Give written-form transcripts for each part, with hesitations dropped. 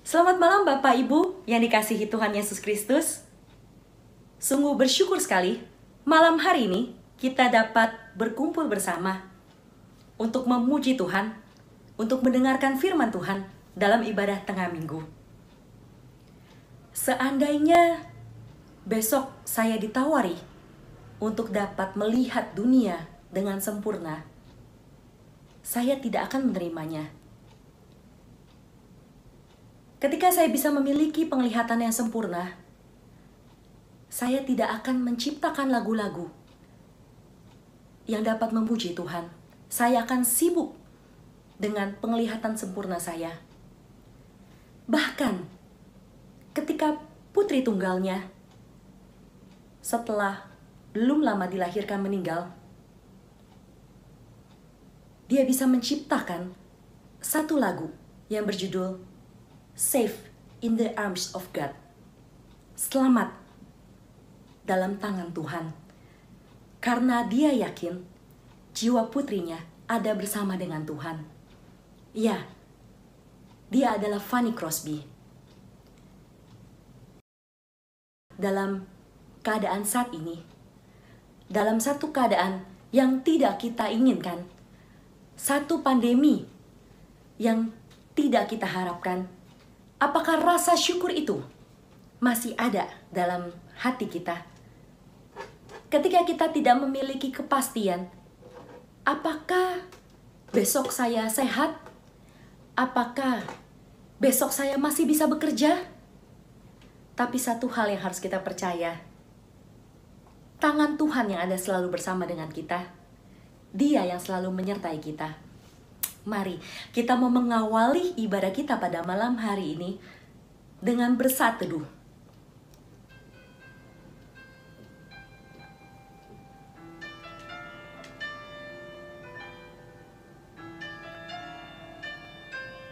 Selamat malam Bapak Ibu yang dikasihi Tuhan Yesus Kristus. Sungguh bersyukur sekali malam hari ini kita dapat berkumpul bersama untuk memuji Tuhan, untuk mendengarkan firman Tuhan dalam ibadah tengah minggu. Seandainya besok saya ditawari untuk dapat melihat dunia dengan sempurna, saya tidak akan menerimanya. Ketika saya bisa memiliki penglihatan yang sempurna, saya tidak akan menciptakan lagu-lagu yang dapat memuji Tuhan. Saya akan sibuk dengan penglihatan sempurna saya. Bahkan ketika putri tunggalnya setelah belum lama dilahirkan meninggal, dia bisa menciptakan satu lagu yang berjudul Safe in the Arms of God. Selamat dalam tangan Tuhan. Karena dia yakin jiwa putrinya ada bersama dengan Tuhan. Ya, dia adalah Fanny Crosby. Dalam keadaan saat ini, dalam satu keadaan yang tidak kita inginkan, satu pandemi yang tidak kita harapkan, apakah rasa syukur itu masih ada dalam hati kita? Ketika kita tidak memiliki kepastian, apakah besok saya sehat? Apakah besok saya masih bisa bekerja? Tapi satu hal yang harus kita percaya, tangan Tuhan yang ada selalu bersama dengan kita. Dia yang selalu menyertai kita. Mari kita mau mengawali ibadah kita pada malam hari ini dengan bersaat teduh.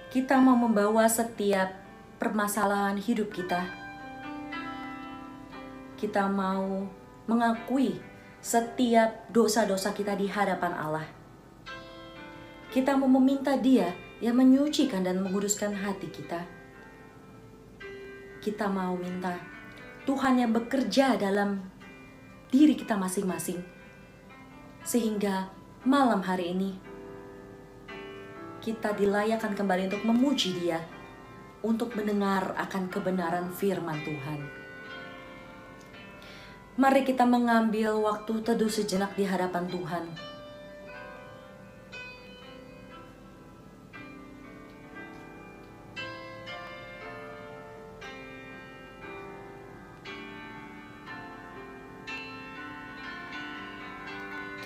Kita mau membawa setiap permasalahan hidup kita. Kita mau mengakui setiap dosa-dosa kita di hadapan Allah. Kita mau meminta Dia yang menyucikan dan menguduskan hati kita. Kita mau minta Tuhan yang bekerja dalam diri kita masing-masing, sehingga malam hari ini kita dilayakkan kembali untuk memuji Dia, untuk mendengar akan kebenaran firman Tuhan. Mari kita mengambil waktu teduh sejenak di hadapan Tuhan.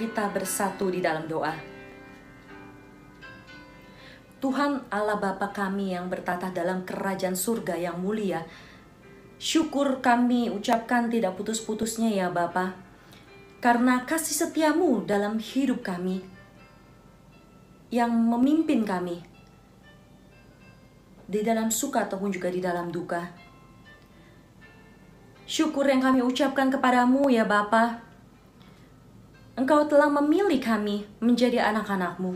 Kita bersatu di dalam doa. Tuhan Allah Bapa kami yang bertata dalam kerajaan surga yang mulia, syukur kami ucapkan tidak putus-putusnya ya Bapa, karena kasih setiamu dalam hidup kami, yang memimpin kami di dalam suka ataupun juga di dalam duka. Syukur yang kami ucapkan kepadamu ya Bapa, Engkau telah memilih kami menjadi anak-anak-Mu.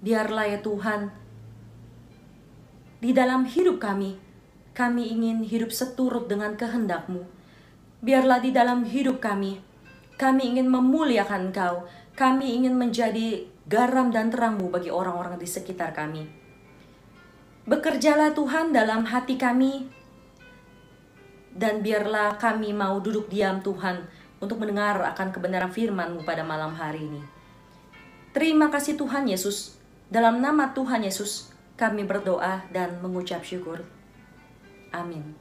Biarlah ya Tuhan, di dalam hidup kami ingin hidup seturut dengan kehendak-Mu. Biarlah di dalam hidup kami ingin memuliakan Engkau. Kami ingin menjadi garam dan terang-Mu bagi orang-orang di sekitar kami. Bekerjalah Tuhan dalam hati kami, dan biarlah kami mau duduk diam Tuhan, untuk mendengar akan kebenaran firman-Mu pada malam hari ini. Terima kasih Tuhan Yesus. Dalam nama Tuhan Yesus, kami berdoa dan mengucap syukur. Amin.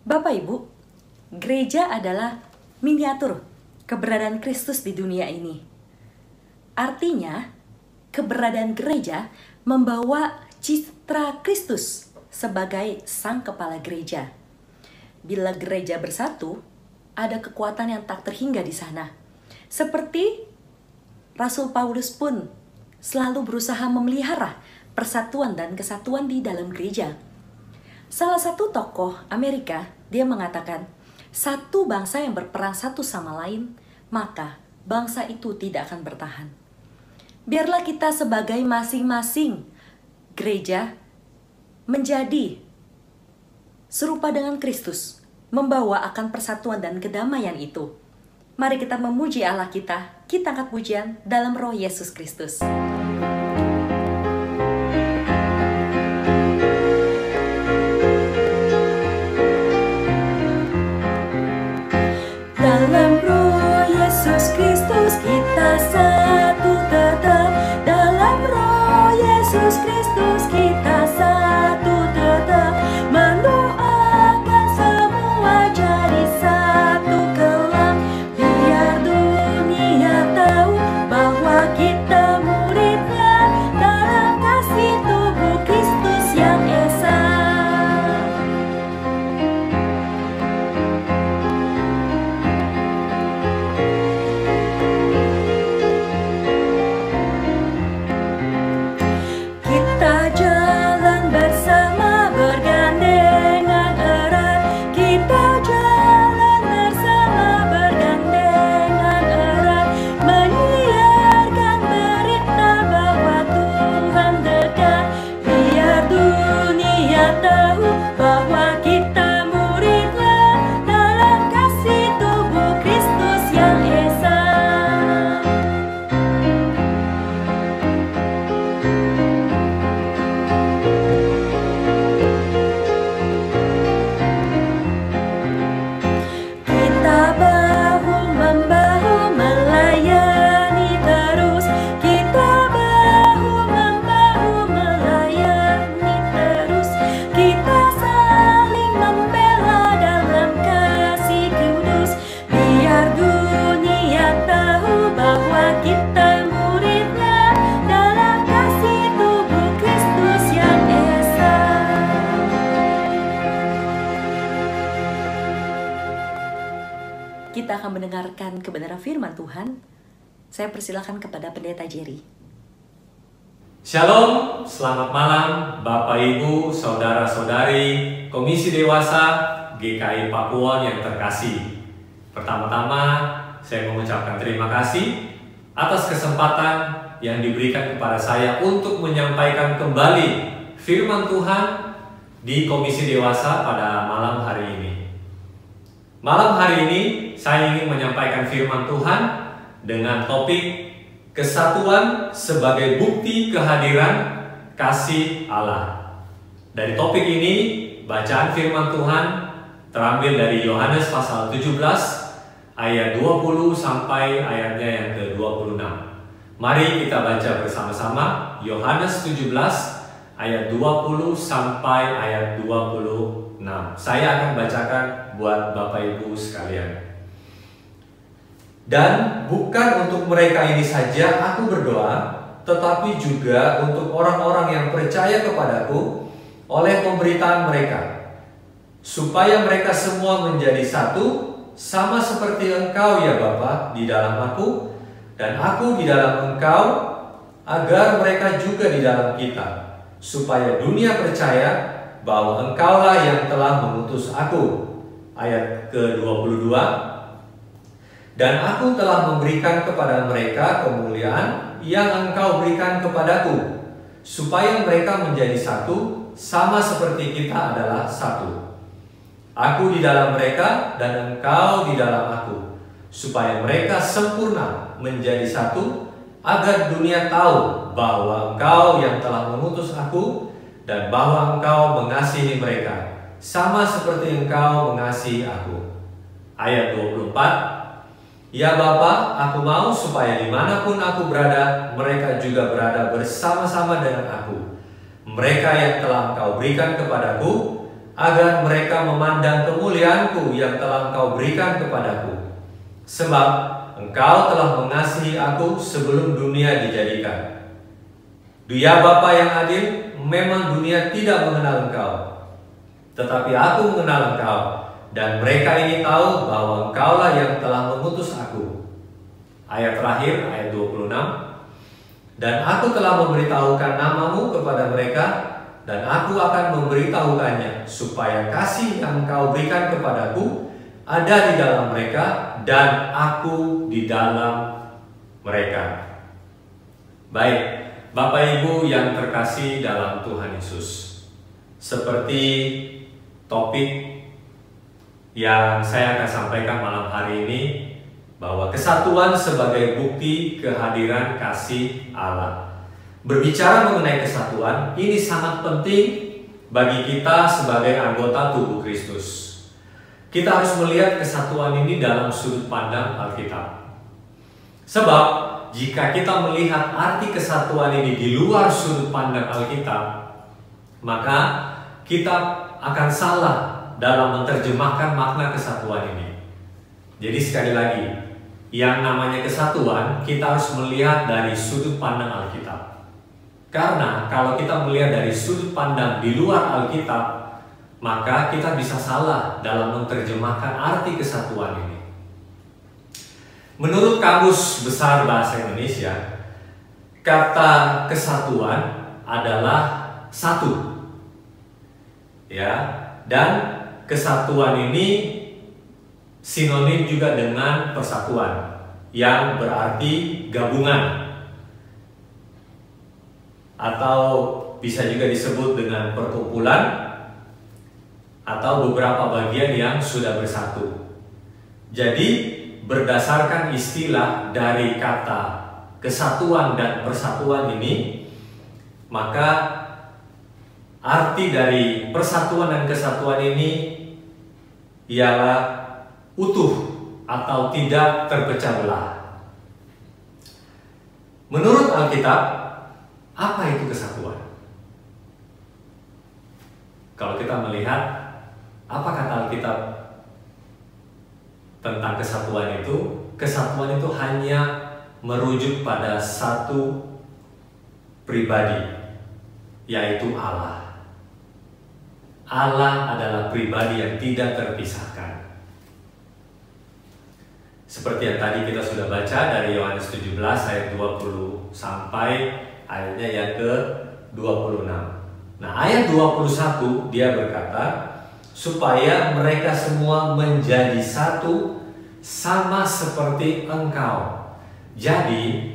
Bapak Ibu, gereja adalah miniatur keberadaan Kristus di dunia ini. Artinya, keberadaan gereja membawa citra Kristus sebagai sang kepala gereja. Bila gereja bersatu, ada kekuatan yang tak terhingga di sana. Seperti Rasul Paulus pun selalu berusaha memelihara persatuan dan kesatuan di dalam gereja. Salah satu tokoh Amerika, dia mengatakan, satu bangsa yang berperang satu sama lain, maka bangsa itu tidak akan bertahan. Biarlah kita sebagai masing-masing gereja menjadi serupa dengan Kristus, membawa akan persatuan dan kedamaian itu. Mari kita memuji Allah kita angkat pujian dalam roh Yesus Kristus. Dalam roh Yesus Kristus kita satu tetap. Dalam roh Yesus Kristus kita satu tetap. Mendoakan semua jadi satu kelak. Biar dunia tahu bahwa kita muridnya dalam kasih tubuh Kristus yang esa. Kita jalan bersama bergandengan erat. Kita jalan bersama bergandengan erat. Menyiarkan berita bahwa Tuhan dekat. Biar dunia tahu bahwa kita muridnya dalam kasih tubuh Kristus yang esa. Kita bahu-membahu melayani terus. Kita bahu-membahu melayani terus. Kita saling membela dalam kasih kudus. Biar dunia tahu bahwa kita muridnya dalam kasih tubuh Kristus yang esa. Kita akan mendengarkan kebenaran firman Tuhan. Saya persilakan kepada Pendeta Jerry. Shalom, selamat malam Bapak Ibu, Saudara-saudari Komisi Dewasa GKI Pakuwon yang terkasih. Pertama-tama saya mengucapkan terima kasih atas kesempatan yang diberikan kepada saya untuk menyampaikan kembali firman Tuhan di Komisi Dewasa pada malam hari ini. Malam hari ini saya ingin menyampaikan firman Tuhan dengan topik kesatuan sebagai bukti kehadiran kasih Allah. Dari topik ini, bacaan firman Tuhan terambil dari Yohanes pasal 17 ayat 20 sampai ayatnya yang ke-26. Mari kita baca bersama-sama Yohanes 17 ayat 20 sampai ayat 26. Saya akan bacakan buat Bapak Ibu sekalian. Dan bukan untuk mereka ini saja aku berdoa, tetapi juga untuk orang-orang yang percaya kepadaku oleh pemberitaan mereka, supaya mereka semua menjadi satu, sama seperti Engkau ya Bapa di dalam aku, dan aku di dalam Engkau, agar mereka juga di dalam kita, supaya dunia percaya bahwa Engkaulah yang telah mengutus aku. Ayat ke-22. Dan aku telah memberikan kepada mereka kemuliaan yang Engkau berikan kepadaku, supaya mereka menjadi satu, sama seperti kita adalah satu. Aku di dalam mereka dan Engkau di dalam aku, supaya mereka sempurna menjadi satu, agar dunia tahu bahwa Engkau yang telah mengutus aku, dan bahwa Engkau mengasihi mereka, sama seperti Engkau mengasihi aku. Ayat 24. Ya Bapa, aku mau supaya dimanapun aku berada, mereka juga berada bersama-sama dengan aku. Mereka yang telah Engkau berikan kepadaku, agar mereka memandang kemuliaanku yang telah Engkau berikan kepadaku. Sebab Engkau telah mengasihi aku sebelum dunia dijadikan. Ya Bapa yang adil, memang dunia tidak mengenal Engkau, tetapi aku mengenal Engkau, dan mereka ini tahu bahwa Engkaulah yang telah mengutus aku. Ayat terakhir, ayat 26. Dan aku telah memberitahukan namamu kepada mereka, dan aku akan memberitahukannya, supaya kasih yang Engkau berikan kepadaku ada di dalam mereka, dan aku di dalam mereka. Baik, Bapak Ibu yang terkasih dalam Tuhan Yesus, seperti topik yang saya akan sampaikan malam hari ini, bahwa kesatuan sebagai bukti kehadiran kasih Allah. Berbicara mengenai kesatuan, ini sangat penting bagi kita sebagai anggota tubuh Kristus. Kita harus melihat kesatuan ini dalam sudut pandang Alkitab. Sebab jika kita melihat arti kesatuan ini di luar sudut pandang Alkitab, maka kita akan salah dalam menerjemahkan makna kesatuan ini. Jadi sekali lagi, yang namanya kesatuan kita harus melihat dari sudut pandang Alkitab. Karena kalau kita melihat dari sudut pandang di luar Alkitab, maka kita bisa salah dalam menerjemahkan arti kesatuan ini. Menurut Kamus Besar Bahasa Indonesia, kata kesatuan adalah satu. Ya, dan kesatuan ini sinonim juga dengan persatuan, yang berarti gabungan, atau bisa juga disebut dengan perkumpulan atau beberapa bagian yang sudah bersatu. Jadi berdasarkan istilah dari kata kesatuan dan persatuan ini, maka arti dari persatuan dan kesatuan ini ialah utuh atau tidak terpecah belah. Menurut Alkitab, apa itu kesatuan? Kalau kita melihat apa kata Alkitab tentang kesatuan itu? Kesatuan itu hanya merujuk pada satu pribadi, yaitu Allah. Allah adalah pribadi yang tidak terpisahkan. Seperti yang tadi kita sudah baca dari Yohanes 17 ayat 20 sampai ayatnya yang ke-26. Nah, ayat 21 dia berkata, supaya mereka semua menjadi satu sama seperti Engkau. Jadi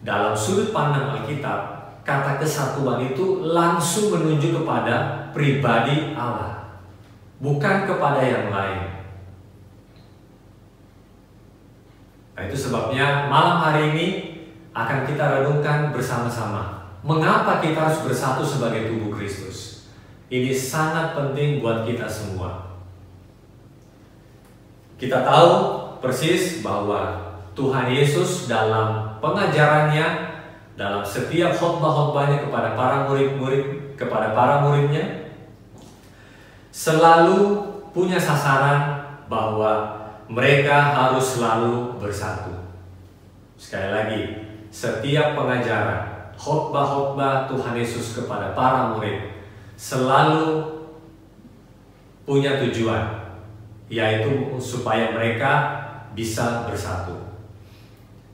dalam sudut pandang Alkitab, kata kesatuan itu langsung menunjuk kepada pribadi Allah, bukan kepada yang lain. Nah, itu sebabnya malam hari ini akan kita renungkan bersama-sama. Mengapa kita harus bersatu sebagai tubuh Kristus? Ini sangat penting buat kita semua. Kita tahu persis bahwa Tuhan Yesus dalam pengajarannya, dalam setiap khotbah-khotbahnya kepada para muridnya, selalu punya sasaran bahwa mereka harus selalu bersatu. Sekali lagi, setiap pengajaran, khotbah-khotbah Tuhan Yesus kepada para murid selalu punya tujuan, yaitu supaya mereka bisa bersatu.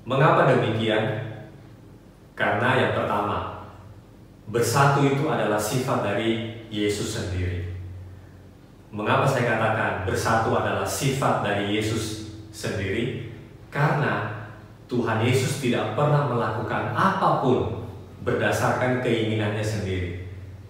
Mengapa demikian? Karena yang pertama, bersatu itu adalah sifat dari Yesus sendiri. Mengapa saya katakan bersatu adalah sifat dari Yesus sendiri? Karena Tuhan Yesus tidak pernah melakukan apapun berdasarkan keinginannya sendiri,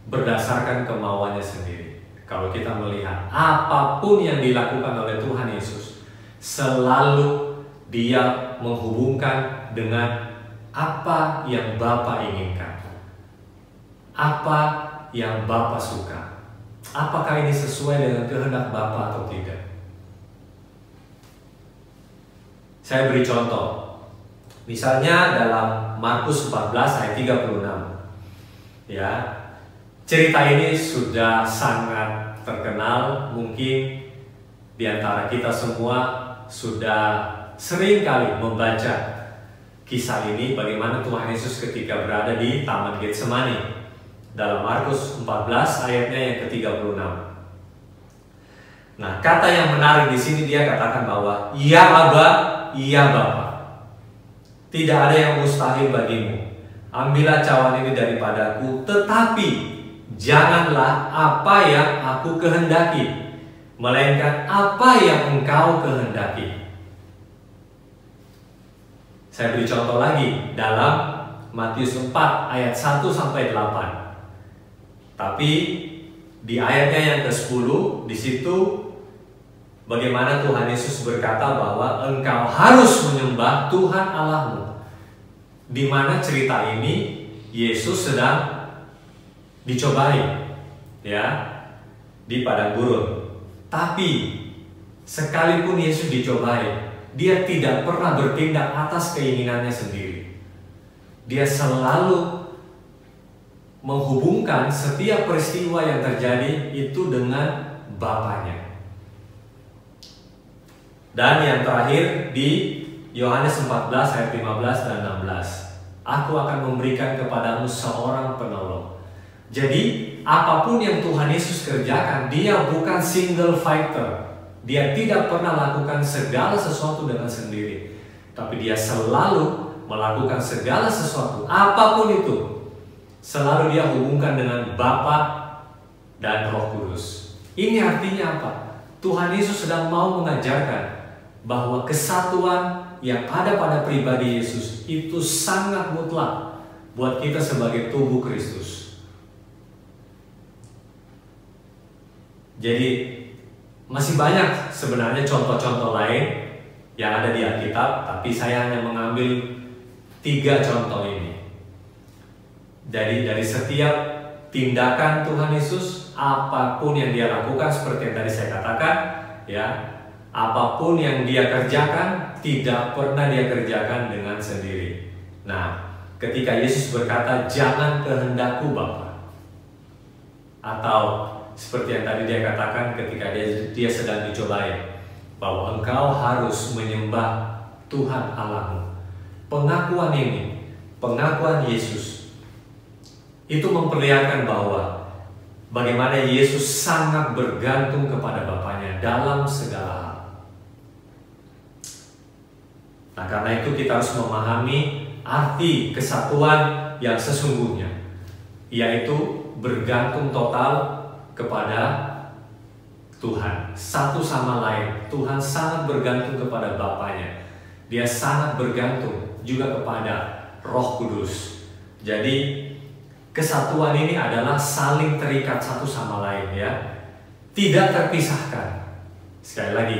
berdasarkan kemauannya sendiri. Kalau kita melihat apapun yang dilakukan oleh Tuhan Yesus, selalu Dia menghubungkan dengan apa yang Bapa inginkan, apa yang Bapa suka. Apakah ini sesuai dengan kehendak Bapa atau tidak? Saya beri contoh. Misalnya dalam Markus 14 ayat 36. Ya. Cerita ini sudah sangat terkenal, mungkin di antara kita semua sudah sering kali membaca kisah ini, bagaimana Tuhan Yesus ketika berada di Taman Getsemani. Dalam Markus 14 ayatnya yang ke-36. Nah, kata yang menarik di sini dia katakan bahwa ya Aba, ya Bapa. Tidak ada yang mustahil bagimu. Ambillah cawan ini daripadaku, tetapi janganlah apa yang aku kehendaki, melainkan apa yang engkau kehendaki. Saya beri contoh lagi dalam Matius 4 ayat 1 sampai 8. Tapi di ayatnya yang ke-10 di situ bagaimana Tuhan Yesus berkata bahwa engkau harus menyembah Tuhan Allahmu. Di mana cerita ini Yesus sedang dicobai ya di padang gurun. Tapi sekalipun Yesus dicobai, dia tidak pernah bertindak atas keinginannya sendiri. Dia selalu menghubungkan setiap peristiwa yang terjadi itu dengan Bapaknya. Dan yang terakhir di Yohanes 14 ayat 15 dan 16. Aku akan memberikan kepadamu seorang penolong. Jadi apapun yang Tuhan Yesus kerjakan, dia bukan single fighter. Dia tidak pernah lakukan segala sesuatu dengan sendiri. Tapi dia selalu melakukan segala sesuatu, apapun itu, selalu dia hubungkan dengan Bapa dan Roh Kudus. Ini artinya apa? Tuhan Yesus sedang mau mengajarkan bahwa kesatuan yang ada pada pribadi Yesus itu sangat mutlak buat kita sebagai tubuh Kristus. Jadi masih banyak sebenarnya contoh-contoh lain yang ada di Alkitab, tapi saya hanya mengambil 3 contoh ini. Jadi dari setiap tindakan Tuhan Yesus, apapun yang dia lakukan seperti yang tadi saya katakan, ya, apapun yang dia kerjakan tidak pernah dia kerjakan dengan sendiri. Nah, ketika Yesus berkata jangan kehendakku Bapa, atau seperti yang tadi dia katakan ketika dia sedang dicobai, bahwa engkau harus menyembah Tuhan Allahmu. Pengakuan ini, pengakuan Yesus itu memperlihatkan bahwa bagaimana Yesus sangat bergantung kepada Bapaknya dalam segala hal. Nah, karena itu kita harus memahami arti kesatuan yang sesungguhnya, yaitu bergantung total kepada Tuhan, satu sama lain. Tuhan sangat bergantung kepada Bapaknya. Dia sangat bergantung juga kepada Roh Kudus. Jadi kesatuan ini adalah saling terikat satu sama lain, ya, tidak terpisahkan. Sekali lagi,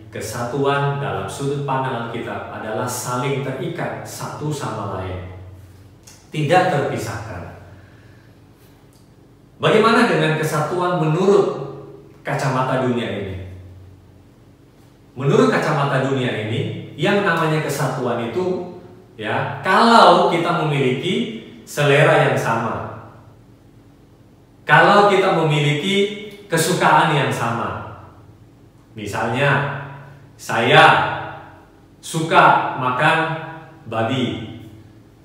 kesatuan dalam sudut pandang Alkitab adalah saling terikat satu sama lain, tidak terpisahkan. Bagaimana dengan kesatuan menurut kacamata dunia ini? Menurut kacamata dunia ini, yang namanya kesatuan itu, ya, kalau kita memiliki selera yang sama, kalau kita memiliki kesukaan yang sama. Misalnya, saya suka makan babi,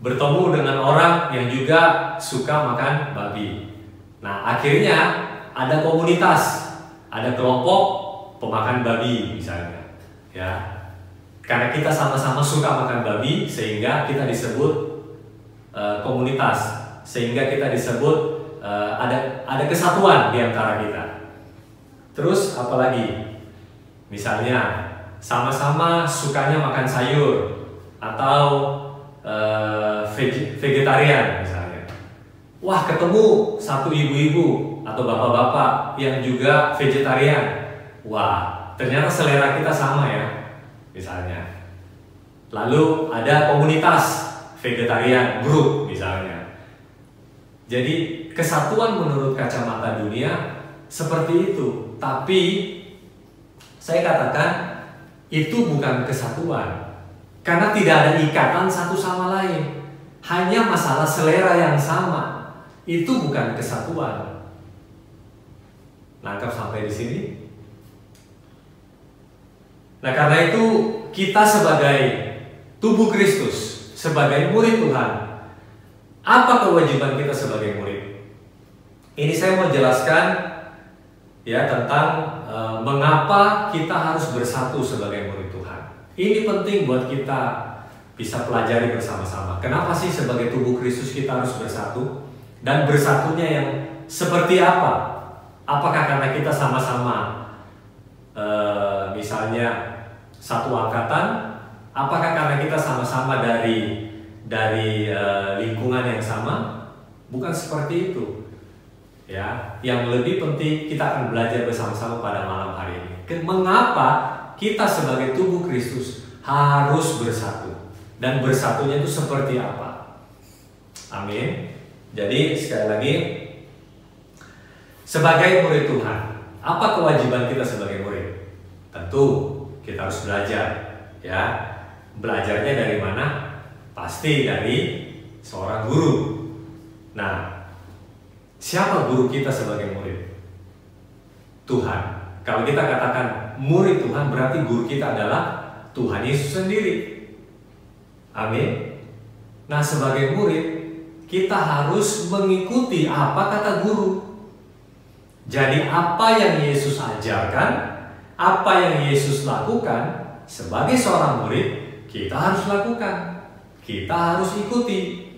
bertemu dengan orang yang juga suka makan babi. Nah, akhirnya ada komunitas, ada kelompok pemakan babi misalnya, ya. Karena kita sama-sama suka makan babi, sehingga kita disebut komunitas, sehingga kita disebut ada kesatuan di antara kita. Terus apalagi? Misalnya sama-sama sukanya makan sayur atau vegetarian misalnya. Wah, ketemu satu ibu-ibu atau bapak-bapak yang juga vegetarian. Wah, ternyata selera kita sama, ya. Misalnya. Lalu ada komunitas vegetarian group misalnya. Jadi kesatuan menurut kacamata dunia seperti itu. Tapi saya katakan itu bukan kesatuan, karena tidak ada ikatan satu sama lain. Hanya masalah selera yang sama. Itu bukan kesatuan. Nangkap sampai di sini? Nah, karena itu kita sebagai tubuh Kristus, sebagai murid Tuhan, apa kewajiban kita sebagai murid? Ini saya mau jelaskan, ya, tentang mengapa kita harus bersatu sebagai murid Tuhan. Ini penting buat kita bisa pelajari bersama-sama. Kenapa sih sebagai tubuh Kristus kita harus bersatu? Dan bersatunya yang seperti apa? Apakah karena kita sama-sama misalnya satu angkatan? Apakah karena kita sama-sama dari dari lingkungan yang sama, bukan seperti itu. Ya, yang lebih penting kita akan belajar bersama-sama pada malam hari ini. Mengapa kita sebagai tubuh Kristus harus bersatu, dan bersatunya itu seperti apa? Amin. Jadi sekali lagi, sebagai murid Tuhan, apa kewajiban kita sebagai murid? Tentu kita harus belajar, ya. Belajarnya dari mana? Pasti dari seorang guru. Nah, siapa guru kita sebagai murid? Tuhan. Kalau kita katakan murid Tuhan, berarti guru kita adalah Tuhan Yesus sendiri. Amin. Nah, sebagai murid, kita harus mengikuti apa kata guru. Jadi apa yang Yesus ajarkan, apa yang Yesus lakukan, sebagai seorang murid, kita harus lakukan. Kita harus ikuti.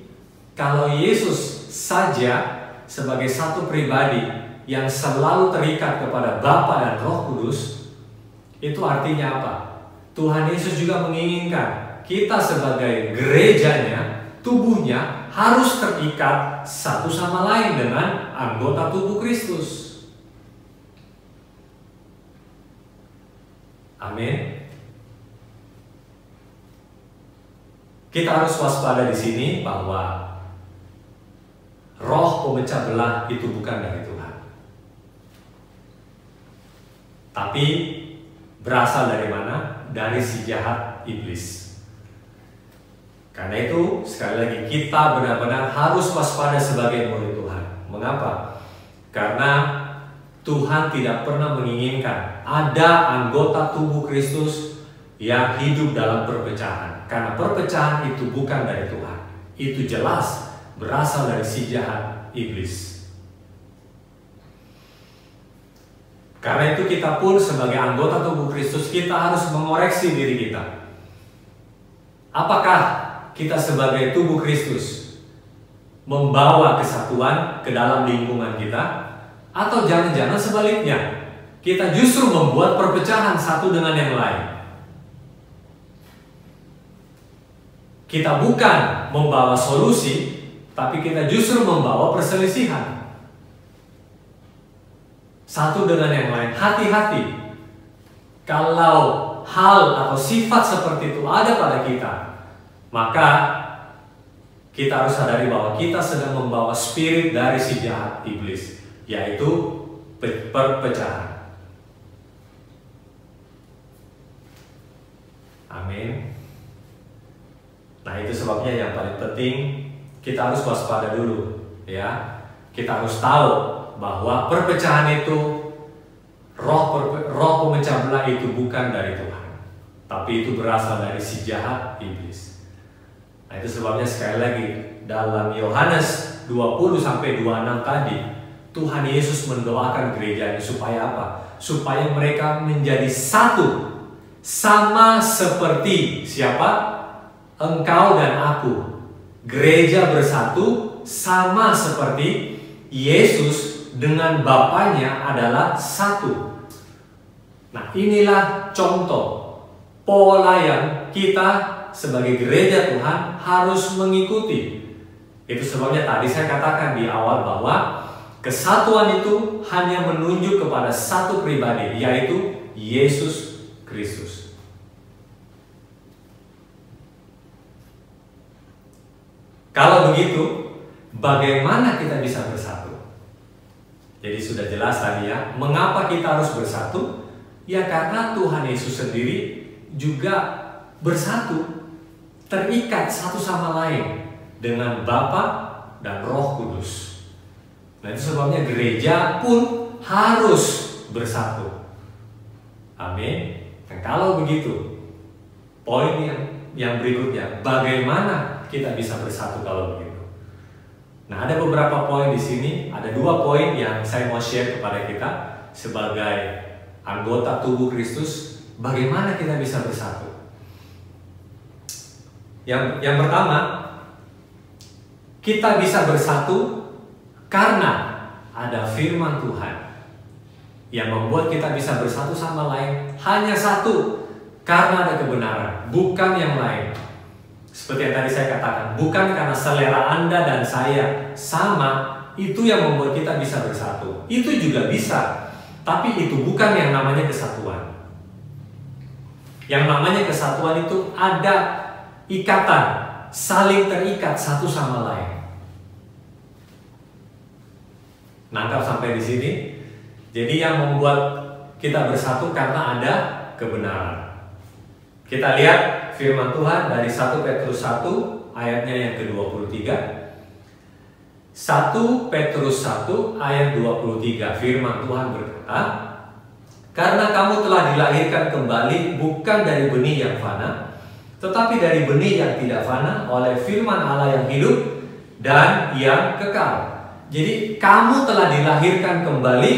Kalau Yesus saja sebagai satu pribadi yang selalu terikat kepada Bapa dan Roh Kudus, itu artinya apa? Tuhan Yesus juga menginginkan kita sebagai gerejanya, tubuhnya, harus terikat satu sama lain dengan anggota tubuh Kristus. Amin. Kita harus waspada di sini bahwa roh pemecah belah itu bukan dari Tuhan, tapi berasal dari mana? Dari si jahat iblis. Karena itu sekali lagi kita benar-benar harus waspada sebagai murid Tuhan. Mengapa? Karena Tuhan tidak pernah menginginkan ada anggota tubuh Kristus yang hidup dalam perpecahan. Karena perpecahan itu bukan dari Tuhan. Itu jelas berasal dari si jahat iblis. Karena itu kita pun sebagai anggota tubuh Kristus, kita harus mengoreksi diri kita. Apakah kita sebagai tubuh Kristus membawa kesatuan ke dalam lingkungan kita? Atau jangan-jangan sebaliknya, kita justru membuat perpecahan satu dengan yang lain. Kita bukan membawa solusi, tapi kita justru membawa perselisihan satu dengan yang lain. Hati-hati kalau hal atau sifat seperti itu ada pada kita, maka kita harus sadari bahwa kita sedang membawa spirit dari si jahat iblis, yaitu perpecahan. Amin. Nah, itu sebabnya yang paling penting kita harus waspada dulu, ya. Kita harus tahu bahwa perpecahan itu, roh pemecah belah itu bukan dari Tuhan, tapi itu berasal dari si jahat iblis. Nah, itu sebabnya sekali lagi dalam Yohanes 20-26 tadi, Tuhan Yesus mendoakan gerejanya supaya apa? Supaya mereka menjadi satu, sama seperti siapa? Engkau dan aku. Gereja bersatu sama seperti Yesus dengan Bapaknya adalah satu. Nah, inilah contoh pola yang kita sebagai gereja Tuhan harus mengikuti. Itu sebabnya tadi saya katakan di awal bahwa kesatuan itu hanya menunjuk kepada satu pribadi, yaitu Yesus Kristus. Kalau begitu, bagaimana kita bisa bersatu? Jadi sudah jelas tadi ya, mengapa kita harus bersatu? Ya karena Tuhan Yesus sendiri juga bersatu, terikat satu sama lain dengan Bapa dan Roh Kudus. Nah, itu sebabnya gereja pun harus bersatu. Amin. Dan kalau begitu, poin yang berikutnya, bagaimana kita bisa bersatu kalau begitu? Nah, ada beberapa poin di sini, ada 2 poin yang saya mau share kepada kita sebagai anggota tubuh Kristus. Bagaimana kita bisa bersatu? Yang pertama, kita bisa bersatu karena ada firman Tuhan yang membuat kita bisa bersatu sama lain. Hanya satu, karena ada kebenaran, bukan yang lain. Seperti yang tadi saya katakan, bukan karena selera Anda dan saya sama, itu yang membuat kita bisa bersatu. Itu juga bisa, tapi itu bukan yang namanya kesatuan. Yang namanya kesatuan itu ada ikatan, saling terikat satu sama lain. Nangkap sampai di sini? Jadi yang membuat kita bersatu karena ada kebenaran. Kita lihat firman Tuhan dari 1 Petrus 1 ayatnya yang ke-23. 1 Petrus 1 ayat 23, firman Tuhan berkata, "Karena kamu telah dilahirkan kembali bukan dari benih yang fana, tetapi dari benih yang tidak fana oleh firman Allah yang hidup dan yang kekal." Jadi kamu telah dilahirkan kembali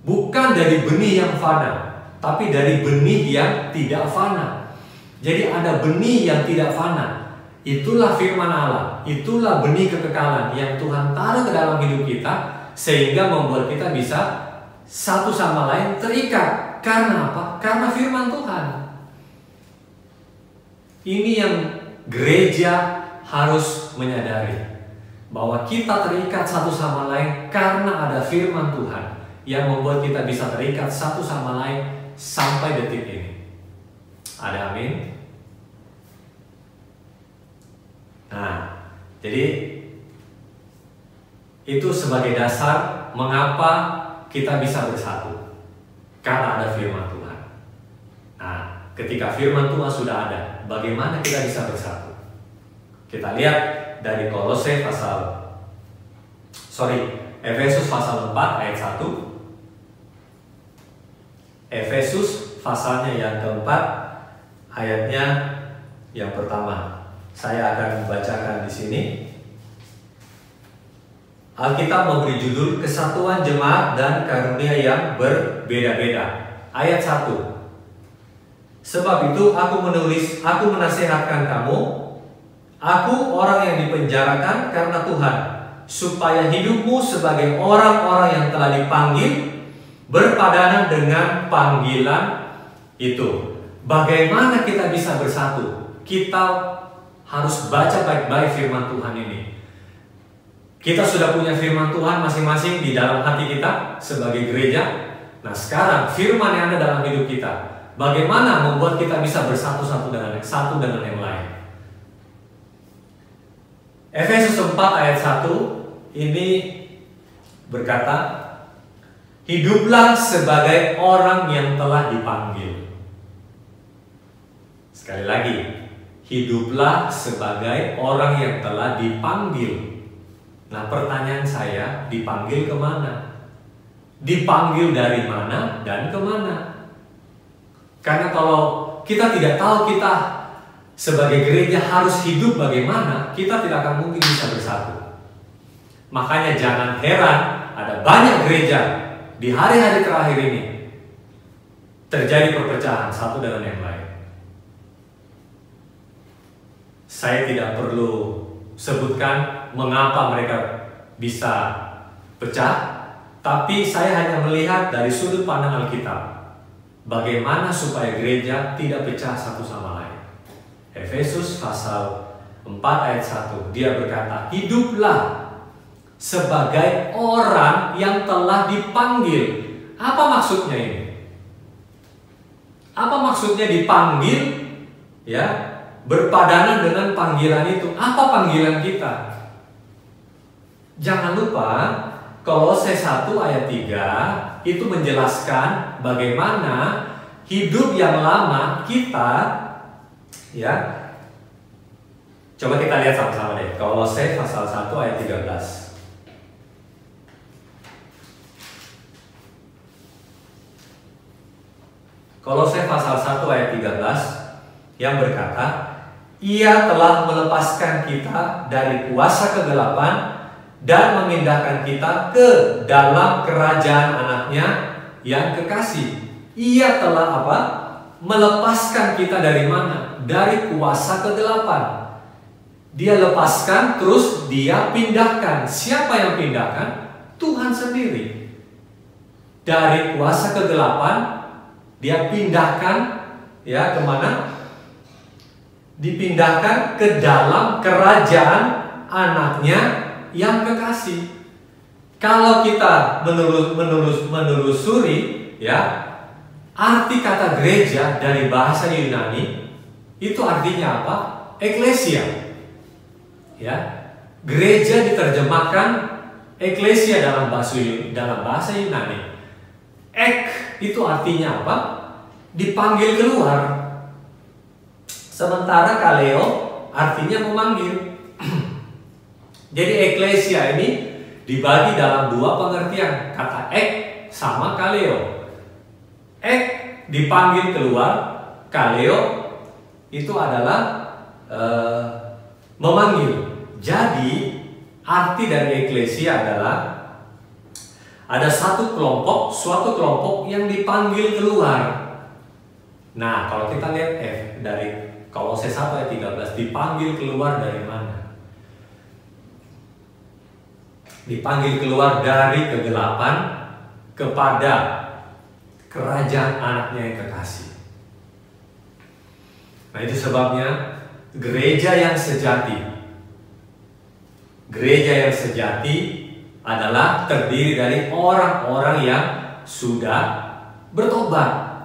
bukan dari benih yang fana, tapi dari benih yang tidak fana. Jadi ada benih yang tidak fana. Itulah firman Allah, itulah benih kekekalan yang Tuhan taruh ke dalam hidup kita, sehingga membuat kita bisa satu sama lain terikat. Karena apa? Karena firman Tuhan. Ini yang gereja harus menyadari, bahwa kita terikat satu sama lain karena ada firman Tuhan yang membuat kita bisa terikat satu sama lain sampai detik ini. Ada amin? Nah, jadi itu sebagai dasar mengapa kita bisa bersatu, karena ada firman Tuhan. Nah, ketika firman Tuhan sudah ada, bagaimana kita bisa bersatu? Kita lihat dari Efesus pasal 4 ayat 1. Efesus pasalnya yang keempat, ayatnya yang pertama. Saya akan membacakan di sini. Alkitab memberi judul Kesatuan Jemaat dan Karunia yang Berbeda-beda. Ayat 1. "Sebab itu aku menasihatkan kamu, aku orang yang dipenjarakan karena Tuhan, supaya hidupmu sebagai orang-orang yang telah dipanggil berpadanan dengan panggilan itu." Bagaimana kita bisa bersatu? Kita harus baca baik-baik firman Tuhan ini. Kita sudah punya firman Tuhan masing-masing di dalam hati kita sebagai gereja. Nah, sekarang firman yang ada dalam hidup kita, bagaimana membuat kita bisa bersatu dengan yang lain? Efesus 4 ayat 1 ini berkata, "Hiduplah sebagai orang yang telah dipanggil." Sekali lagi, hiduplah sebagai orang yang telah dipanggil. Nah, pertanyaan saya, dipanggil kemana? Dipanggil dari mana dan kemana? Karena kalau kita tidak tahu kita sebagai gereja harus hidup bagaimana, kita tidak akan mungkin bisa bersatu. Makanya jangan heran ada banyak gereja di hari-hari terakhir ini terjadi perpecahan satu dengan yang lain. Saya tidak perlu sebutkan mengapa mereka bisa pecah, tapi saya hanya melihat dari sudut pandang Alkitab bagaimana supaya gereja tidak pecah satu sama lain. Efesus pasal 4 ayat 1, dia berkata, "Hiduplah sebagai orang yang telah dipanggil." Apa maksudnya ini? Apa maksudnya dipanggil? Ya, berpadanan dengan panggilan itu. Apa panggilan kita? Jangan lupa Kolose 1 ayat 3 itu menjelaskan bagaimana hidup yang lama kita, ya. Coba kita lihat sama-sama deh. Kolose pasal 1 ayat 13. Kolose pasal 1 ayat 13 yang berkata, "Ia telah melepaskan kita dari kuasa kegelapan dan memindahkan kita ke dalam kerajaan anaknya yang kekasih." Ia telah apa? Melepaskan kita dari mana? Dari kuasa kegelapan. Dia lepaskan, terus dia pindahkan. Siapa yang pindahkan? Tuhan sendiri. Dari kuasa kegelapan dia pindahkan, ya, kemana? dipindahkan ke dalam kerajaan anaknya yang kekasih. Kalau kita menelusuri ya, arti kata gereja dari bahasa Yunani itu artinya apa? Eklesia. Ya. Gereja diterjemahkan eklesia dalam bahasa Yunani. Ek itu artinya apa? Dipanggil keluar. Sementara kaleo artinya memanggil. Jadi eklesia ini dibagi dalam dua pengertian, kata ek sama kaleo. Ek dipanggil keluar, kaleo itu adalah memanggil. Jadi arti dari eklesia adalah ada suatu kelompok yang dipanggil keluar. Nah, kalau kita lihat F dari Kolose 1 ayat 13, dipanggil keluar dari mana? Dipanggil keluar dari kegelapan kepada kerajaan anaknya yang kekasih. Nah, itu sebabnya gereja yang sejati adalah terdiri dari orang-orang yang sudah bertobat.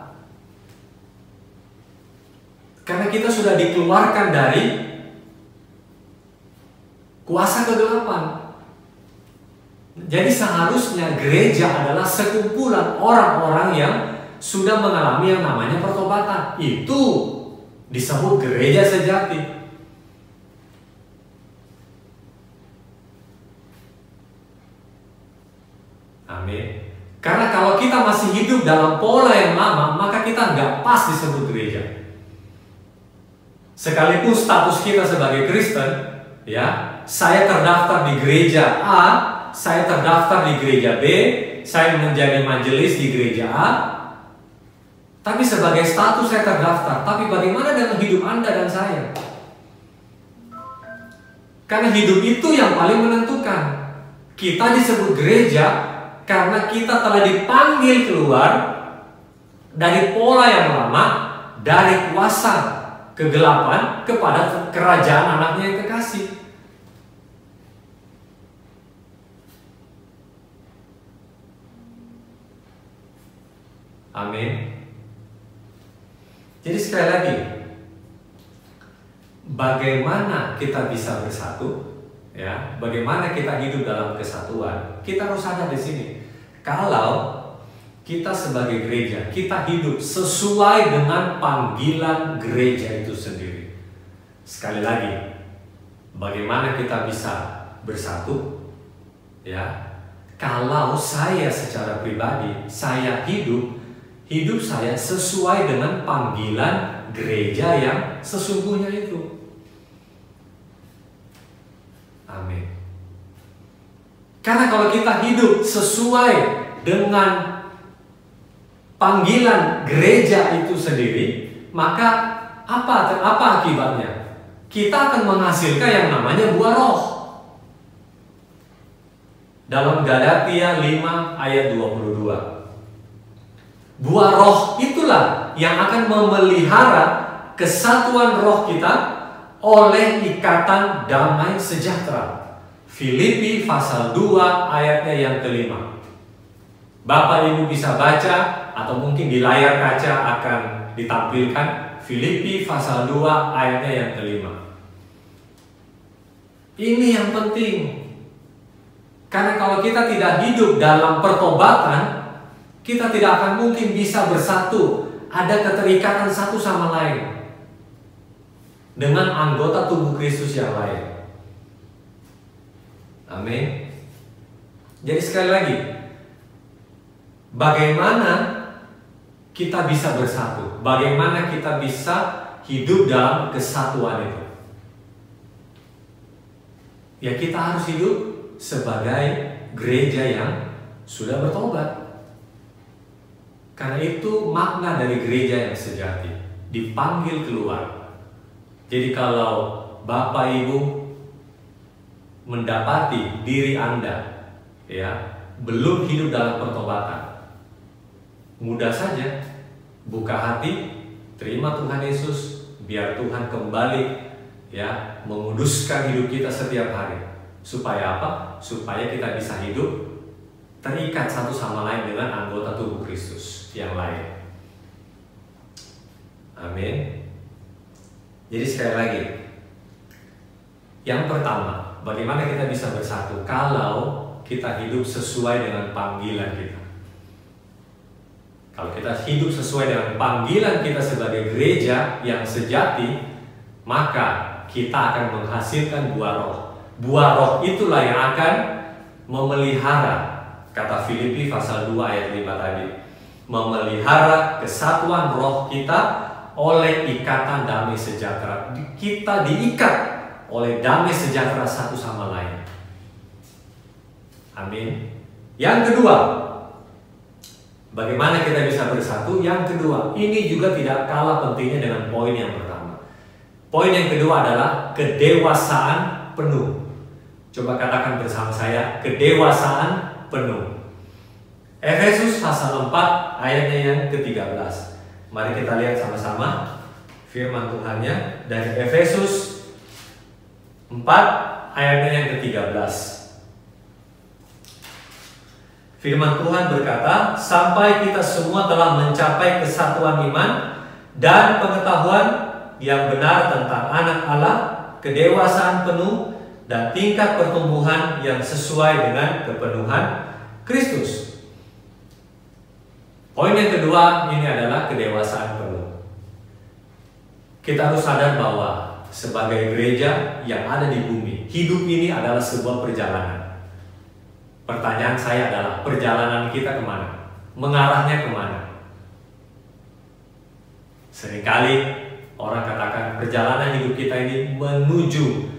Karena kita sudah dikeluarkan dari kuasa kegelapan. Jadi seharusnya gereja adalah sekumpulan orang-orang yang sudah mengalami yang namanya pertobatan. Itu disebut gereja sejati. Amin. Karena kalau kita masih hidup dalam pola yang lama, maka kita nggak pas disebut gereja. Sekalipun status kita sebagai Kristen, ya, saya terdaftar di gereja A, saya terdaftar di gereja B, saya menjadi majelis di gereja A, tapi sebagai status saya terdaftar. Tapi bagaimana dengan hidup Anda dan saya? Karena hidup itu yang paling menentukan. Kita disebut gereja karena kita telah dipanggil keluar dari pola yang lama, dari kuasa kegelapan kepada kerajaan anaknya yang kekasih. Amin. Jadi sekali lagi, bagaimana kita bisa bersatu? Ya, bagaimana kita hidup dalam kesatuan? Kita harus sadar di sini. Kalau kita sebagai gereja, kita hidup sesuai dengan panggilan gereja itu sendiri. Sekali lagi, bagaimana kita bisa bersatu? Ya, kalau saya secara pribadi, saya hidup saya sesuai dengan panggilan gereja yang sesungguhnya itu. Amin. Karena kalau kita hidup sesuai dengan panggilan gereja itu sendiri, maka apa akibatnya? Kita akan menghasilkan yang namanya buah roh. Dalam Galatia 5 ayat 22. Buah roh itulah yang akan memelihara kesatuan roh kita oleh ikatan damai sejahtera. Filipi pasal 2 ayatnya yang kelima. Bapak Ibu bisa baca atau mungkin di layar kaca akan ditampilkan Filipi pasal 2 ayatnya yang kelima. Ini yang penting. Karena kalau kita tidak hidup dalam pertobatan, kita tidak akan mungkin bisa bersatu, ada keterikatan satu sama lain dengan anggota tubuh Kristus yang lain. Amin. Jadi sekali lagi, bagaimana kita bisa bersatu? Bagaimana kita bisa hidup dalam kesatuan itu? Ya, kita harus hidup sebagai gereja yang sudah bertobat. Karena itu makna dari gereja yang sejati, dipanggil keluar. Jadi kalau Bapak Ibu mendapati diri Anda ya belum hidup dalam pertobatan, mudah saja buka hati, terima Tuhan Yesus, Biar Tuhan kembali ya menguduskan hidup kita setiap hari. Supaya apa? Supaya kita bisa hidup terikat satu sama lain dengan anggota tubuh Kristus yang lain. Amin. Jadi sekali lagi, yang pertama, bagaimana kita bisa bersatu kalau kita hidup sesuai dengan panggilan kita. Kalau kita hidup sesuai dengan panggilan kita sebagai gereja yang sejati, maka kita akan menghasilkan buah roh. Buah roh itulah yang akan memelihara, kata Filipi pasal 2 ayat 5 tadi, memelihara kesatuan roh kita oleh ikatan damai sejahtera. Kita diikat oleh damai sejahtera satu sama lain. Amin. Yang kedua, bagaimana kita bisa bersatu? Yang kedua, ini juga tidak kalah pentingnya dengan poin yang pertama. Poin yang kedua adalah kedewasaan penuh. Coba katakan bersama saya, kedewasaan penuh. Efesus pasal 4 ayatnya yang ke-13. Mari kita lihat sama-sama firman Tuhannya dari Efesus 4 ayatnya yang ke-13. Firman Tuhan berkata, sampai kita semua telah mencapai kesatuan iman dan pengetahuan yang benar tentang anak Allah, kedewasaan penuh dan tingkat pertumbuhan yang sesuai dengan kepenuhan Kristus. Poin yang kedua ini adalah kedewasaan penuh. Kita harus sadar bahwa sebagai gereja yang ada di bumi, hidup ini adalah sebuah perjalanan. Pertanyaan saya adalah, perjalanan kita kemana? Mengarahnya kemana? Seringkali orang katakan perjalanan hidup kita ini menuju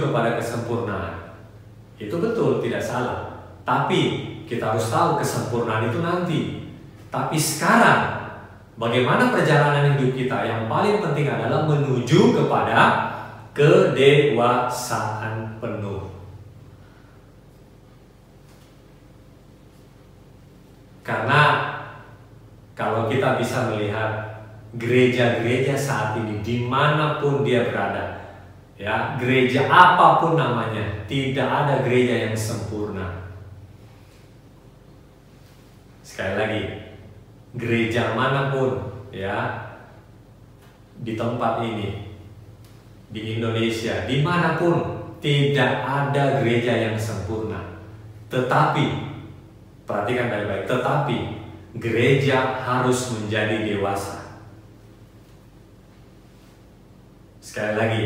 kepada kesempurnaan. Itu betul, tidak salah. Tapi kita harus tahu kesempurnaan itu nanti. Tapi sekarang, bagaimana perjalanan hidup kita? Yang paling penting adalah menuju kepada kedewasaan penuh. Karena kalau kita bisa melihat gereja-gereja saat ini dimanapun dia berada, ya, gereja apapun namanya, tidak ada gereja yang sempurna. Sekali lagi, gereja manapun ya di tempat ini, di Indonesia, dimanapun, tidak ada gereja yang sempurna. Tetapi, perhatikan baik-baik, tetapi gereja harus menjadi dewasa. Sekali lagi,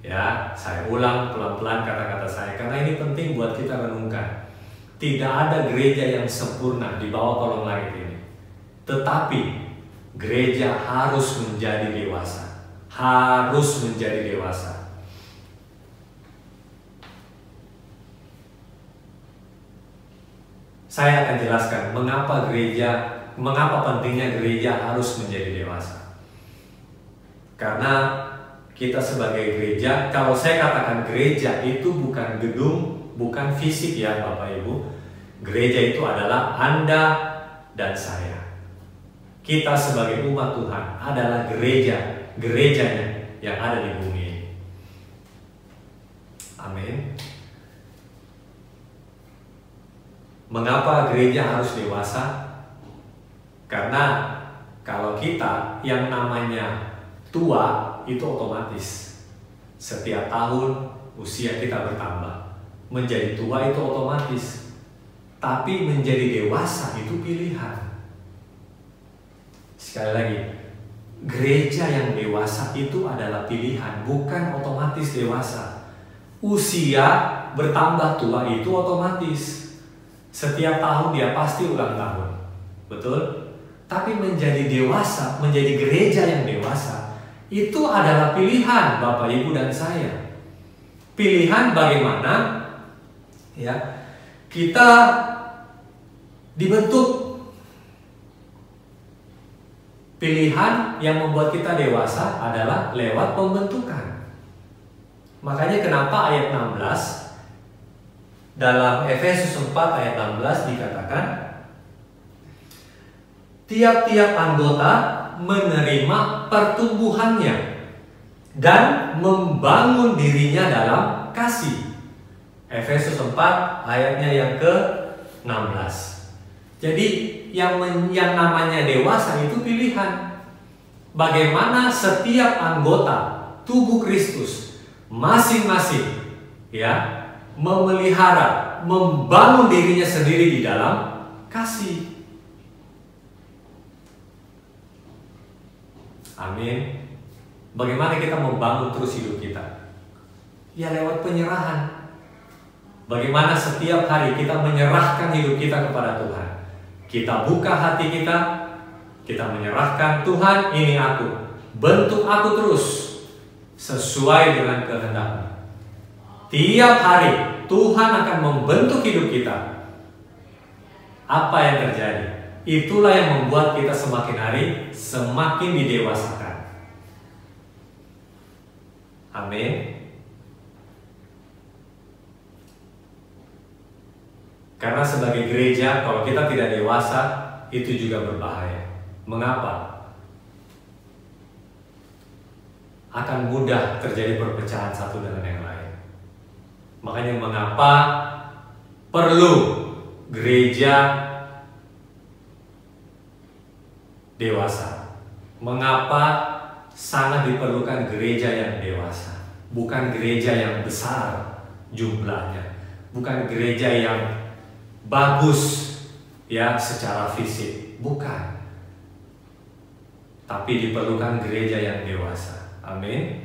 ya, saya ulang pelan-pelan kata-kata saya, karena ini penting buat kita renungkan. Tidak ada gereja yang sempurna di bawah kolong langit ini. Tetapi gereja harus menjadi dewasa. Harus menjadi dewasa. Saya akan jelaskan mengapa pentingnya gereja harus menjadi dewasa. Karena kita sebagai gereja, kalau saya katakan gereja itu bukan gedung, bukan fisik ya Bapak Ibu. Gereja itu adalah Anda dan saya. Kita sebagai umat Tuhan adalah gerejanya yang ada di bumi ini. Amin. Mengapa gereja harus dewasa? Karena kalau kita yang namanya tua itu otomatis. Setiap tahun usia kita bertambah. Menjadi tua itu otomatis. Tapi menjadi dewasa itu pilihan. Sekali lagi, gereja yang dewasa itu adalah pilihan, bukan otomatis dewasa. Usia bertambah tua itu otomatis. Setiap tahun dia pasti ulang tahun. Betul? Tapi menjadi dewasa, menjadi gereja yang dewasa, itu adalah pilihan Bapak, Ibu, dan saya. Pilihan bagaimana ya kita dibentuk. Pilihan yang membuat kita dewasa adalah lewat pembentukan. Makanya kenapa ayat 16 dalam Efesus 4 ayat 16 dikatakan, tiap-tiap anggota menerima pertumbuhannya dan membangun dirinya dalam kasih. Efesus 4 ayatnya yang ke-16. Jadi yang namanya dewasa itu pilihan. Bagaimana setiap anggota tubuh Kristus masing-masing ya memelihara, membangun dirinya sendiri di dalam kasih. Amin. Bagaimana kita membangun terus hidup kita? Ya lewat penyerahan. Bagaimana setiap hari kita menyerahkan hidup kita kepada Tuhan. Kita buka hati kita menyerahkan, Tuhan ini aku, bentuk aku terus sesuai dengan kehendak-Mu. Tiap hari Tuhan akan membentuk hidup kita. Apa yang terjadi? Itulah yang membuat kita semakin hari semakin didewasakan. Amin. Karena sebagai gereja, kalau kita tidak dewasa, itu juga berbahaya. Mengapa? Akan mudah terjadi perpecahan satu dengan yang lain. Makanya mengapa perlu gereja dewasa? Mengapa sangat diperlukan gereja yang dewasa? Bukan gereja yang besar jumlahnya, bukan gereja yang bagus ya secara fisik, bukan. Tapi diperlukan gereja yang dewasa. Amin.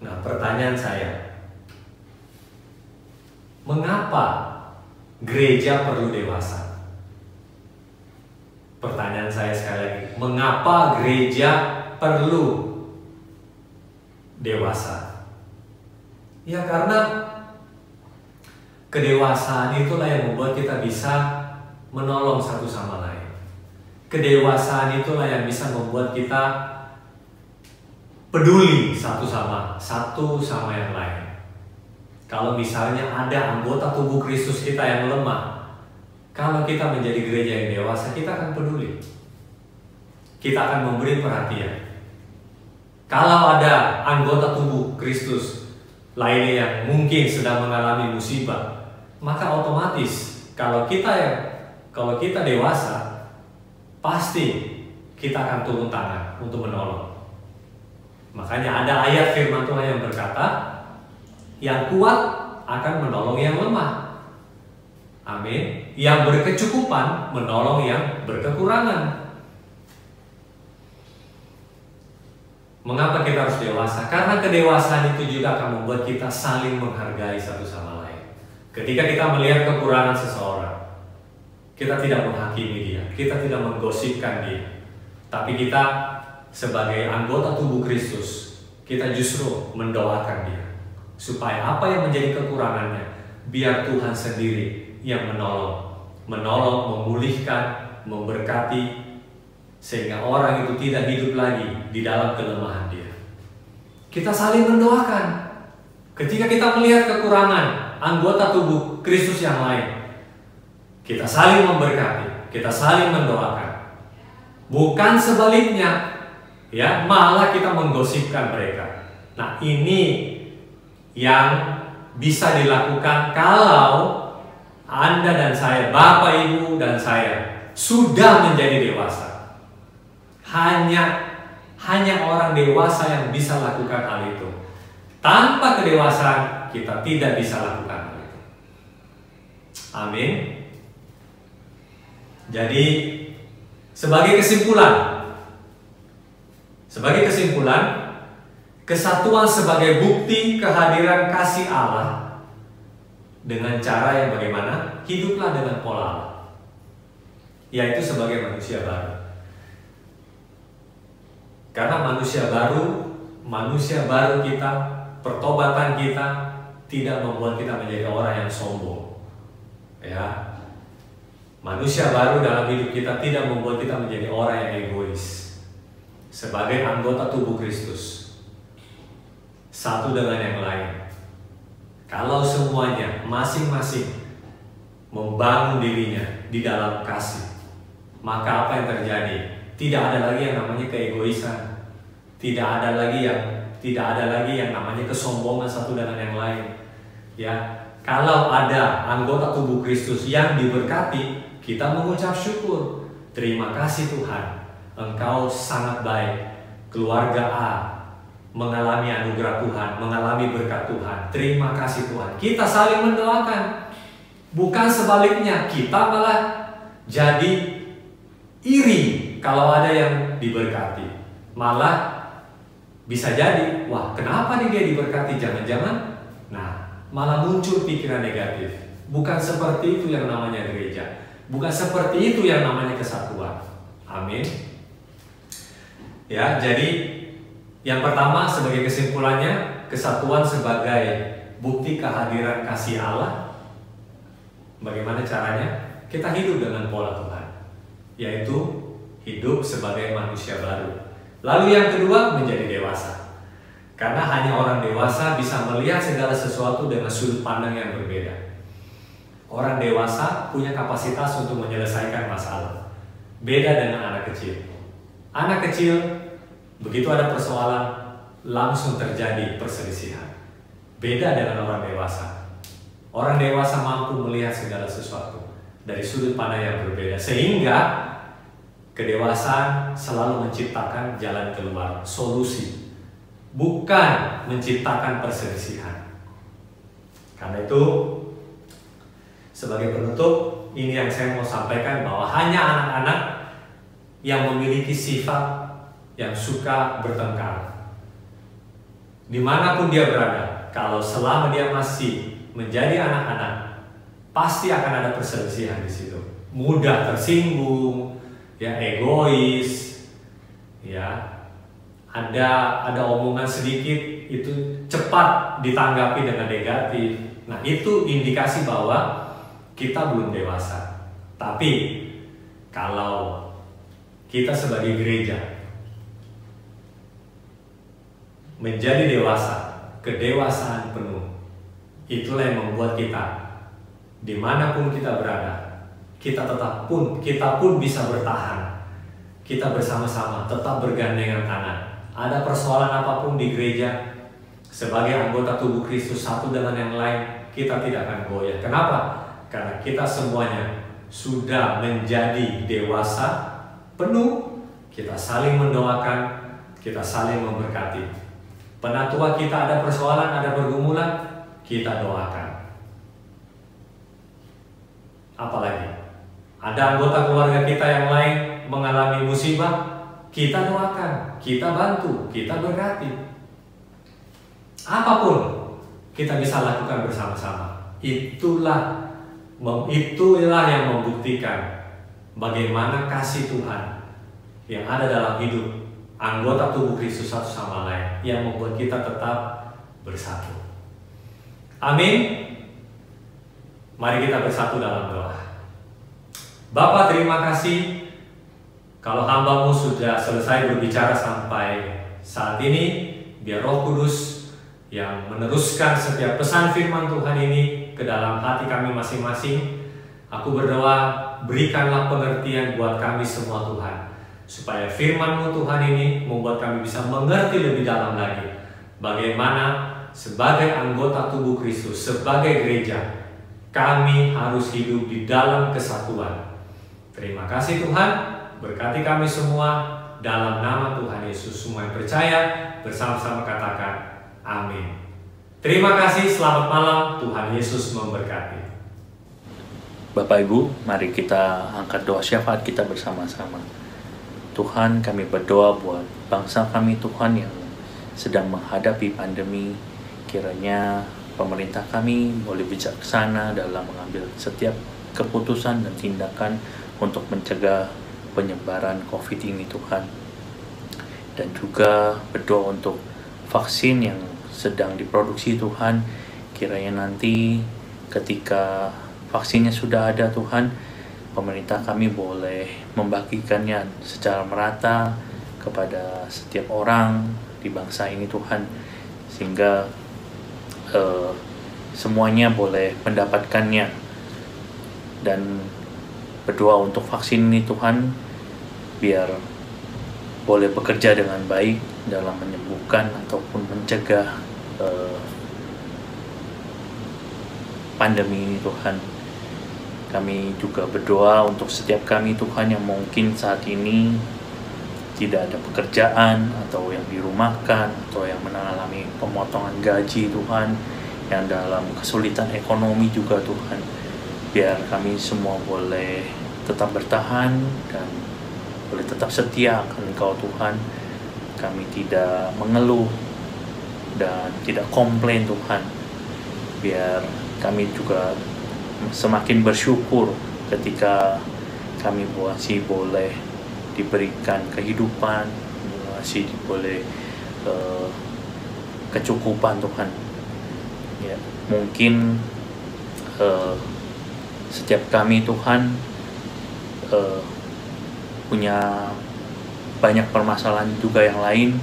Nah, pertanyaan saya, mengapa gereja perlu dewasa? Pertanyaan saya sekali lagi, mengapa gereja perlu dewasa? Ya karena kedewasaan itulah yang membuat kita bisa menolong satu sama lain. Kedewasaan itulah yang bisa membuat kita peduli satu sama yang lain. Kalau misalnya ada anggota tubuh Kristus kita yang lemah, kalau kita menjadi gereja yang dewasa, kita akan peduli. Kita akan memberi perhatian. Kalau ada anggota tubuh Kristus lainnya yang mungkin sedang mengalami musibah, maka otomatis kalau kita dewasa, pasti kita akan turun tangan untuk menolong. Makanya ada ayat firman Tuhan yang berkata, yang kuat akan menolong yang lemah. Amin. Yang berkecukupan menolong yang berkekurangan. Mengapa kita harus dewasa? Karena kedewasaan itu juga akan membuat kita saling menghargai satu sama lain. Ketika kita melihat kekurangan seseorang, kita tidak menghakimi dia, kita tidak menggosipkan dia, tapi kita sebagai anggota tubuh Kristus, kita justru mendoakan dia supaya apa yang menjadi kekurangannya, biar Tuhan sendiri yang menolong, memulihkan, memberkati, sehingga orang itu tidak hidup lagi di dalam kelemahan dia. Kita saling mendoakan. Ketika kita melihat kekurangan anggota tubuh Kristus yang lain, kita saling memberkati, kita saling mendoakan. Bukan sebaliknya, ya, malah kita menggosipkan mereka. Nah, ini yang bisa dilakukan kalau Anda dan saya, Bapak, Ibu, dan saya sudah menjadi dewasa. Hanya orang dewasa yang bisa lakukan hal itu. Tanpa kedewasaan, kita tidak bisa lakukan hal itu. Amin. Jadi, sebagai kesimpulan, kesatuan sebagai bukti kehadiran kasih Allah dengan cara yang bagaimana? Hiduplah dengan pola Allah, yaitu sebagai manusia baru. Karena manusia baru kita, pertobatan kita tidak membuat kita menjadi orang yang sombong. Ya. Manusia baru dalam hidup kita tidak membuat kita menjadi orang yang egois. Sebagai anggota tubuh Kristus, satu dengan yang lain, kalau semuanya masing-masing membangun dirinya di dalam kasih, maka apa yang terjadi? Tidak ada lagi yang namanya keegoisan. Tidak ada lagi yang namanya kesombongan satu dengan yang lain. Ya, kalau ada anggota tubuh Kristus yang diberkati, kita mengucap syukur. Terima kasih Tuhan, Engkau sangat baik. Keluarga A mengalami anugerah Tuhan, mengalami berkat Tuhan. Terima kasih Tuhan. Kita saling mendoakan. Bukan sebaliknya, kita malah jadi iri kalau ada yang diberkati. Malah bisa jadi, wah kenapa nih dia diberkati? Jangan-jangan, nah malah muncul pikiran negatif. Bukan seperti itu yang namanya gereja. Bukan seperti itu yang namanya kesatuan. Amin. Ya, jadi yang pertama sebagai kesimpulannya, kesatuan sebagai bukti kehadiran kasih Allah. Bagaimana caranya? Kita hidup dengan pola Tuhan, yaitu hidup sebagai manusia baru. Lalu yang kedua, menjadi dewasa. Karena hanya orang dewasa bisa melihat segala sesuatu dengan sudut pandang yang berbeda. Orang dewasa punya kapasitas untuk menyelesaikan masalah. Beda dengan anak kecil. Anak kecil, begitu ada persoalan, langsung terjadi perselisihan. Beda dengan orang dewasa. Orang dewasa mampu melihat segala sesuatu dari sudut pandang yang berbeda. Sehingga kedewasaan selalu menciptakan jalan keluar, solusi. Bukan menciptakan perselisihan. Karena itu, sebagai penutup, ini yang saya mau sampaikan bahwa hanya anak-anak yang memiliki sifat yang suka bertengkar. Dimanapun dia berada, kalau selama dia masih menjadi anak-anak, pasti akan ada perselisihan di situ. Mudah tersinggung, ya egois, ya ada omongan sedikit itu cepat ditanggapi dengan negatif. Nah itu indikasi bahwa kita belum dewasa. Tapi kalau kita sebagai gereja menjadi dewasa, kedewasaan penuh, itulah yang membuat kita dimanapun kita berada, kita pun bisa bertahan. Kita bersama-sama tetap bergandengan tangan. Ada persoalan apapun di gereja, sebagai anggota tubuh Kristus satu dengan yang lain, kita tidak akan goyah. Kenapa? Karena kita semuanya sudah menjadi dewasa penuh. Kita saling mendoakan, kita saling memberkati. Penatua kita ada persoalan, ada pergumulan, kita doakan. Apalagi ada anggota keluarga kita yang lain mengalami musibah, kita doakan, kita bantu, kita berkati. Apapun kita bisa lakukan bersama-sama. Itulah yang membuktikan bagaimana kasih Tuhan yang ada dalam hidup anggota tubuh Kristus satu sama lain, yang membuat kita tetap bersatu. Amin. Mari kita bersatu dalam doa. Bapa, terima kasih kalau hamba-Mu sudah selesai berbicara sampai saat ini. Biar Roh Kudus yang meneruskan setiap pesan firman Tuhan ini ke dalam hati kami masing-masing. Aku berdoa, berikanlah pengertian buat kami semua Tuhan, supaya firman-Mu Tuhan ini membuat kami bisa mengerti lebih dalam lagi bagaimana sebagai anggota tubuh Kristus, sebagai gereja, kami harus hidup di dalam kesatuan. Terima kasih Tuhan, berkati kami semua dalam nama Tuhan Yesus. Semua yang percaya bersama-sama katakan amin. Terima kasih, selamat malam, Tuhan Yesus memberkati. Bapak Ibu, mari kita angkat doa syafaat kita bersama-sama. Tuhan, kami berdoa buat bangsa kami Tuhan yang sedang menghadapi pandemi. Kiranya pemerintah kami boleh bijaksana dalam mengambil setiap keputusan dan tindakan untuk mencegah penyebaran COVID ini Tuhan. Dan juga berdoa untuk vaksin yang sedang diproduksi Tuhan. Kiranya nanti ketika vaksinnya sudah ada Tuhan, pemerintah kami boleh membagikannya secara merata kepada setiap orang di bangsa ini Tuhan, sehingga semuanya boleh mendapatkannya. Dan berdoa untuk vaksin ini Tuhan, biar boleh bekerja dengan baik dalam menyembuhkan ataupun mencegah pandemi ini Tuhan. Kami juga berdoa untuk setiap kami Tuhan yang mungkin saat ini tidak ada pekerjaan, atau yang dirumahkan, atau yang mengalami pemotongan gaji Tuhan, yang dalam kesulitan ekonomi juga Tuhan. Biar kami semua boleh tetap bertahan dan boleh tetap setia akan Engkau Tuhan. Kami tidak mengeluh dan tidak komplain Tuhan. Biar kami juga semakin bersyukur ketika kami masih boleh diberikan kehidupan, masih boleh kecukupan Tuhan. Ya, mungkin setiap kami Tuhan punya banyak permasalahan juga yang lain,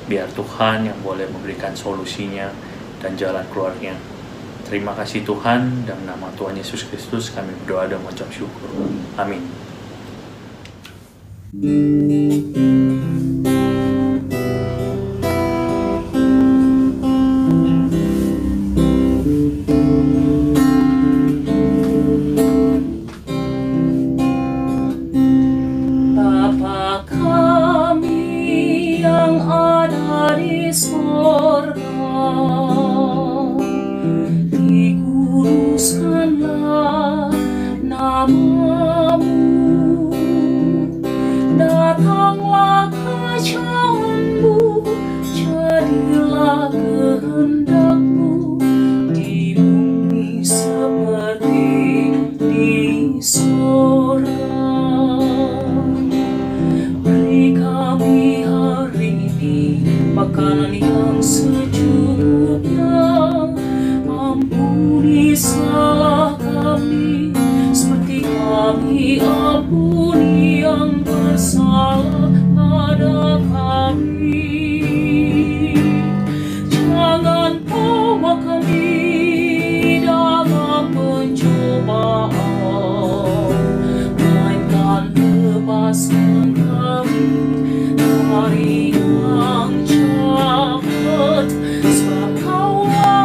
biar Tuhan yang boleh memberikan solusinya dan jalan keluarnya. Terima kasih Tuhan, dalam nama Tuhan Yesus Kristus kami berdoa dan mengucap syukur. Amin. Bapa kami yang ada di sorga, dikuduskanlah namamu, datanglah kerajaanmu, jadilah kehendakmu di bumi seperti di sorga. Beri kami hari ini makanan yang secukupnya, ampuni salah kami seperti kami ampuni yang bersalah pada kami. Jangan bawa kami dalam pencobaan, melainkan bebaskan kami dari yang jahat. Sebab Kaulah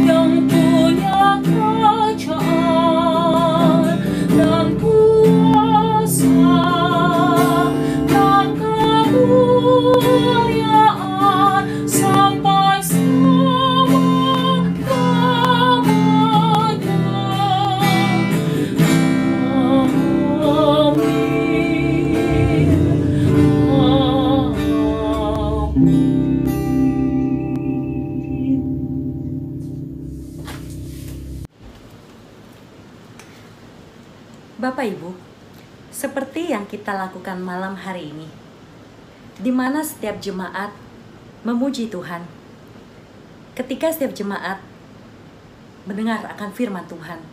yang punya kerajaan dan kuasa dan kemuliaan sampai selama-lamanya. Bapak Ibu, seperti yang kita lakukan malam hari ini, di mana setiap jemaat memuji Tuhan. Ketika setiap jemaat mendengar akan firman Tuhan,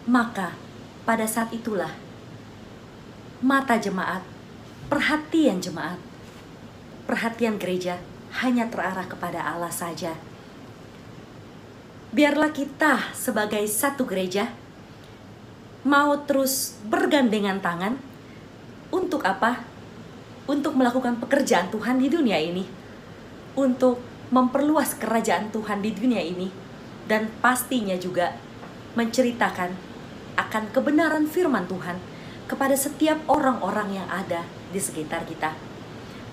maka pada saat itulah mata jemaat, perhatian gereja hanya terarah kepada Allah saja. Biarlah kita sebagai satu gereja mau terus bergandengan tangan. Untuk apa? Untuk melakukan pekerjaan Tuhan di dunia ini, untuk memperluas kerajaan Tuhan di dunia ini, dan pastinya juga menceritakan akan kebenaran firman Tuhan kepada setiap orang-orang yang ada di sekitar kita.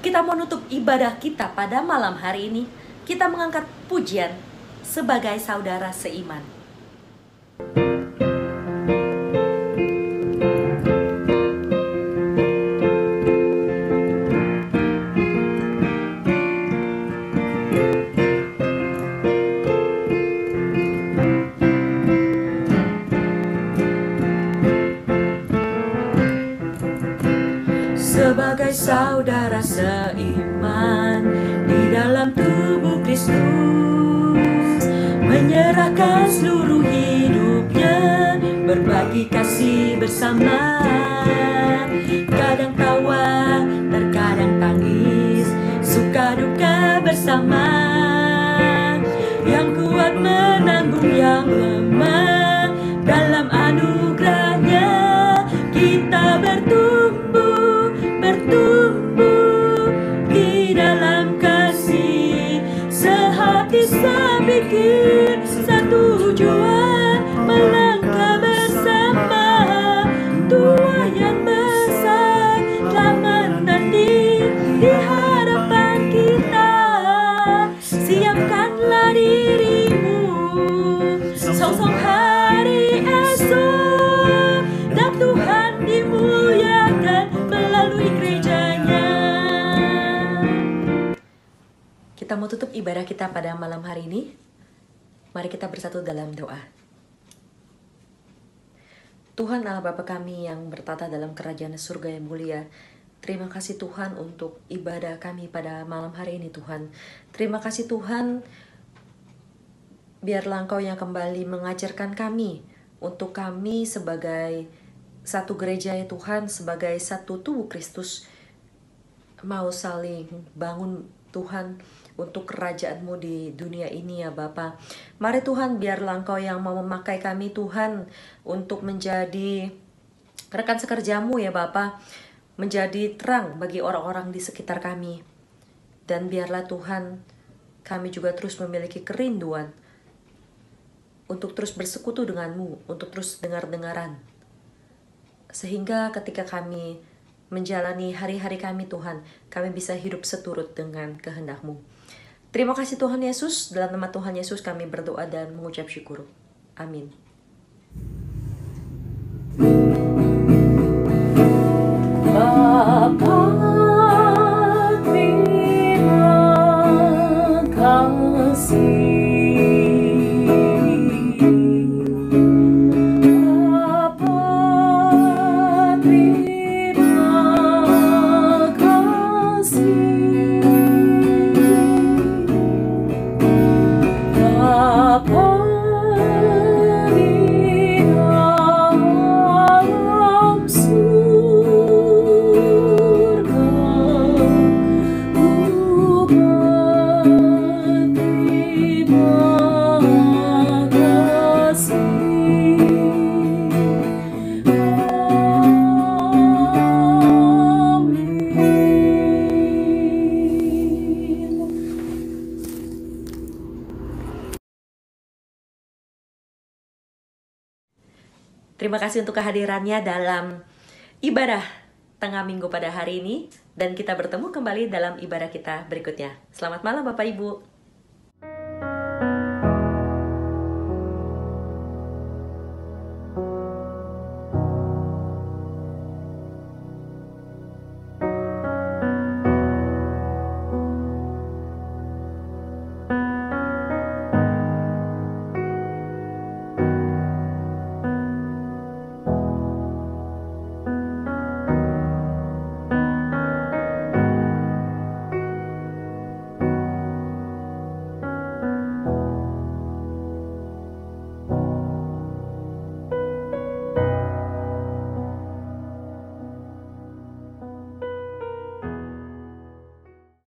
Kita menutup ibadah kita pada malam hari ini, kita mengangkat pujian sebagai saudara seiman. Sebagai saudara seiman di dalam tubuh Kristus, menyerahkan seluruh hidupnya, berbagi kasih bersama. Kadang tawa, terkadang tangis, suka duka bersama. Yang kuat menanggung yang lemah dalam anugerah mau tutup ibadah kita pada malam hari ini. Mari kita bersatu dalam doa. Tuhan Allah Bapa kami yang bertata dalam kerajaan surga yang mulia, terima kasih Tuhan untuk ibadah kami pada malam hari ini Tuhan. Terima kasih Tuhan, biarlah Engkau yang kembali mengajarkan kami, untuk kami sebagai satu gereja ya Tuhan, sebagai satu tubuh Kristus, mau saling bangun Tuhan untuk kerajaan-Mu di dunia ini ya Bapa. Mari Tuhan, biarlah Engkau yang mau memakai kami Tuhan untuk menjadi rekan sekerja-Mu ya Bapa, menjadi terang bagi orang-orang di sekitar kami. Dan biarlah Tuhan, kami juga terus memiliki kerinduan untuk terus bersekutu dengan-Mu, untuk terus dengar-dengaran. Sehingga ketika kami menjalani hari-hari kami Tuhan, kami bisa hidup seturut dengan kehendak-Mu. Terima kasih Tuhan Yesus, dalam nama Tuhan Yesus kami berdoa dan mengucap syukur. Amin. Bapa, terima kasih. Terima kasih untuk kehadirannya dalam ibadah tengah minggu pada hari ini. Dan kita bertemu kembali dalam ibadah kita berikutnya. Selamat malam Bapak Ibu.